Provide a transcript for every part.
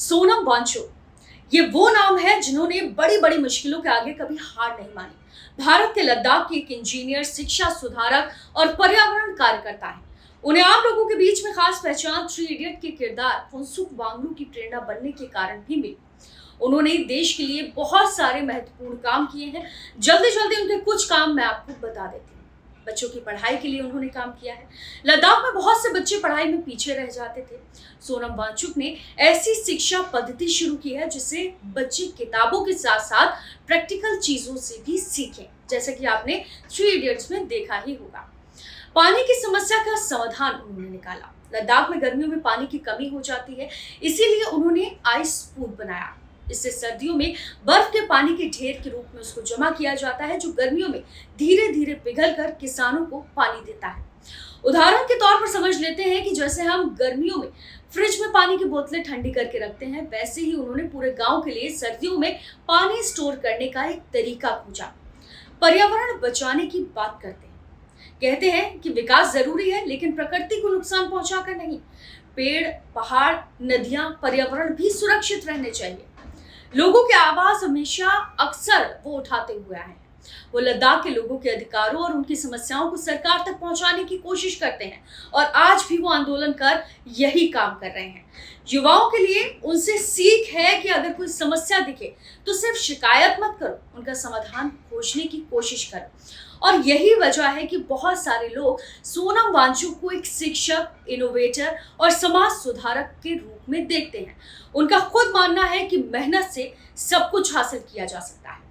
सोनम वांगचुक ये वो नाम है जिन्होंने बड़ी बड़ी मुश्किलों के आगे कभी हार नहीं मानी। भारत के लद्दाख की एक इंजीनियर, शिक्षा सुधारक और पर्यावरण कार्यकर्ता है। उन्हें आम लोगों के बीच में खास पहचान थ्री इडियट के किरदार फुनसुक वांगचुक की प्रेरणा बनने के कारण भी मिली। उन्होंने देश के लिए बहुत सारे महत्वपूर्ण काम किए हैं। जल्दी जल्दी उनके कुछ काम मैं आपको बता देती हूँ। बच्चों की पढ़ाई के लिए उन्होंने काम किया है। लद्दाख में बहुत से बच्चे पढ़ाई में पीछे रह जाते थे। सोनम वांगचुक ने ऐसी शिक्षा पद्धति शुरू की है जिससे बच्चे किताबों के साथ साथ प्रैक्टिकल चीजों से भी सीखें, जैसे कि आपने थ्री इडियट्स में देखा ही होगा। पानी की समस्या का समाधान उन्होंने निकाला। लद्दाख में गर्मियों में पानी की कमी हो जाती है, इसीलिए उन्होंने आइस पूल बनाया। इससे सर्दियों में बर्फ के पानी के ढेर के रूप में उसको जमा किया जाता है, जो गर्मियों में धीरे धीरे पिघलकर किसानों को पानी देता है। उदाहरण के तौर पर समझ लेते हैं कि जैसे हम गर्मियों में फ्रिज में पानी की बोतलें ठंडी करके रखते हैं, वैसे ही उन्होंने पूरे गांव के लिए सर्दियों में पानी स्टोर करने का एक तरीका खोजा। पर्यावरण बचाने की बात करते हैं। कहते हैं कि विकास जरूरी है, लेकिन प्रकृति को नुकसान पहुंचाकर नहीं। पेड़, पहाड़, नदियां, पर्यावरण भी सुरक्षित रहने चाहिए। लोगों की आवाज हमेशा अक्सर वो उठाते हुए आए हैं। वो लद्दाख के लोगों के अधिकारों और उनकी समस्याओं को सरकार तक पहुंचाने की कोशिश करते हैं और आज भी वो आंदोलन कर यही काम कर रहे हैं। युवाओं के लिए उनसे सीख है कि अगर कोई समस्या दिखे तो सिर्फ शिकायत मत करो, उनका समाधान खोजने की कोशिश करो। और यही वजह है कि बहुत सारे लोग सोनम वांगचुक को एक शिक्षक, इनोवेटर और समाज सुधारक के रूप में देखते हैं। उनका खुद मानना है कि मेहनत से सब कुछ हासिल किया जा सकता है।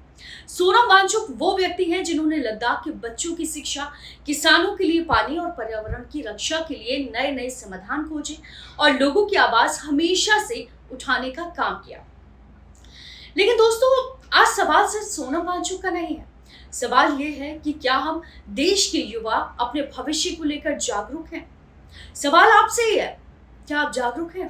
सोनम वांगचुक वो व्यक्ति हैं जिन्होंने लद्दाख के बच्चों की शिक्षा, किसानों के लिए पानी और पर्यावरण की रक्षा के लिए नए नए समाधान खोजे और लोगों की आवाज हमेशा से उठाने का काम किया। लेकिन दोस्तों, आज सवाल सिर्फ सोनम वांगचुक का नहीं है। सवाल ये है कि क्या हम देश के युवा अपने भविष्य को लेकर जागरूक हैं? सवाल आपसे ही है, क्या आप जागरूक हैं?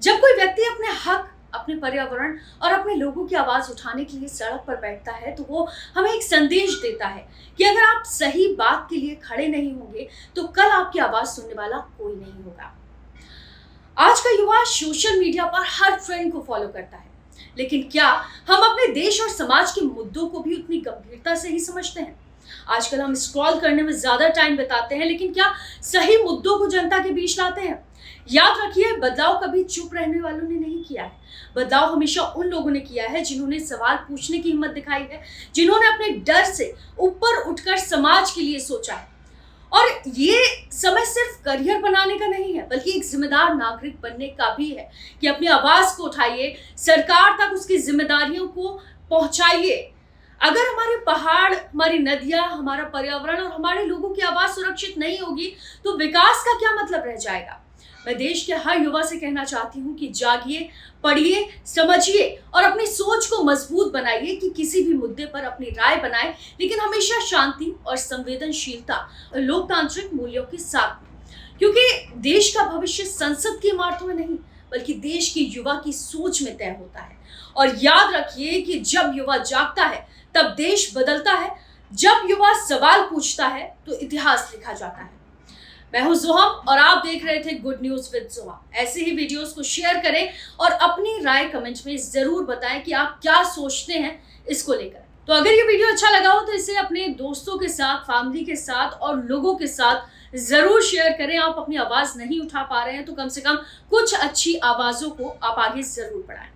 जब कोई व्यक्ति अपने हक, अपने पर्यावरण और अपने लोगों की आवाज उठाने के लिए सड़क पर बैठता है तो वो हमें एक संदेश देता है कि अगर आप सही बात के लिए खड़े नहीं होंगे तो कल आपकी आवाज सुनने वाला कोई नहीं होगा। आज का युवा सोशल मीडिया पर हर ट्रेंड को फॉलो करता है, लेकिन क्या हम अपने देश और समाज के मुद्दों को भी उतनी गंभीरता से ही समझते हैं? आजकल हम स्क्रॉल करने में ज्यादा टाइम बिताते हैं, लेकिन क्या सही मुद्दों को जनता के बीच लाते हैं? याद रखिए, बदलाव कभी चुप रहने वालों ने नहीं किया है। बदलाव हमेशा उन लोगों ने किया है जिन्होंने सवाल पूछने की हिम्मत दिखाई है, जिन्होंने अपने डर से ऊपर उठकर समाज के लिए सोचा है। और ये समय सिर्फ करियर बनाने का नहीं है, बल्कि एक जिम्मेदार नागरिक बनने का भी है कि अपनी आवाज को उठाइए, सरकार तक उसकी जिम्मेदारियों को पहुंचाइए। अगर हमारे पहाड़, हमारी नदियां, हमारा पर्यावरण और हमारे लोगों की आवाज सुरक्षित नहीं होगी तो विकास का क्या मतलब रह जाएगा? मैं देश के हर युवा से कहना चाहती हूँ कि जागिए, पढ़िए, समझिए और अपनी सोच को मजबूत बनाइए कि किसी भी मुद्दे पर अपनी राय बनाएं, लेकिन हमेशा शांति और संवेदनशीलता और लोकतांत्रिक मूल्यों के साथ में। क्योंकि देश का भविष्य संसद की इमारतों में नहीं, बल्कि देश के युवा की सोच में तय होता है। और याद रखिए कि जब युवा जागता है तब देश बदलता है। जब युवा सवाल पूछता है तो इतिहास लिखा जाता है। मैं हूं जोहम और आप देख रहे थे गुड न्यूज विद जोहा। ऐसे ही वीडियोस को शेयर करें और अपनी राय कमेंट में जरूर बताएं कि आप क्या सोचते हैं इसको लेकर। तो अगर ये वीडियो अच्छा लगा हो तो इसे अपने दोस्तों के साथ, फैमिली के साथ और लोगों के साथ जरूर शेयर करें। आप अपनी आवाज नहीं उठा पा रहे हैं तो कम से कम कुछ अच्छी आवाजों को आप आगे जरूर बढ़ाएं।